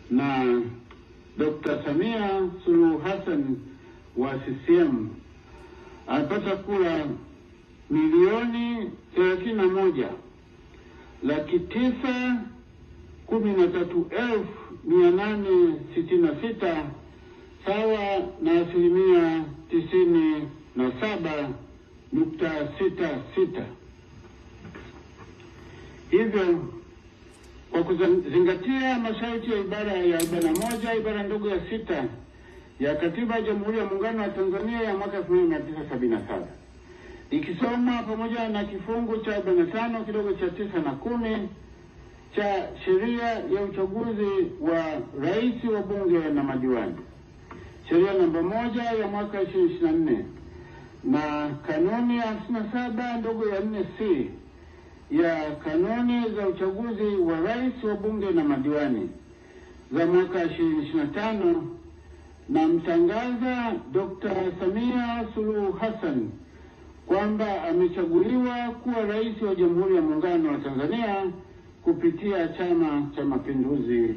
na Dr. Samia Suluhu Hassan wa CCM alipata kura 1,913,866 sawa na 97.66. Hivyo kwa kuzingatia masharti ya ibara ya 41 ibara ndogo ya 6 ya Katiba ya Jamhuri ya Muungano wa Tanzania ya mwaka 1977 ikisoma pamoja na kifungu cha 45 kidogo cha 9 na 10 cha sheria ya uchaguzi wa rais, wa bunge na madiwani, sheria namba 1 ya mwaka 2024 na kanuni ya 57 ndogo ya 4C ya kanuni za uchaguzi wa rais, wa bunge na madiwani za mwaka 2025, na mtangaza Dr. Samia Suluhu Hassan kwamba amechaguliwa kuwa rais wa Jamhuri ya Muungano wa Tanzania kupitia Chama cha Mapinduzi.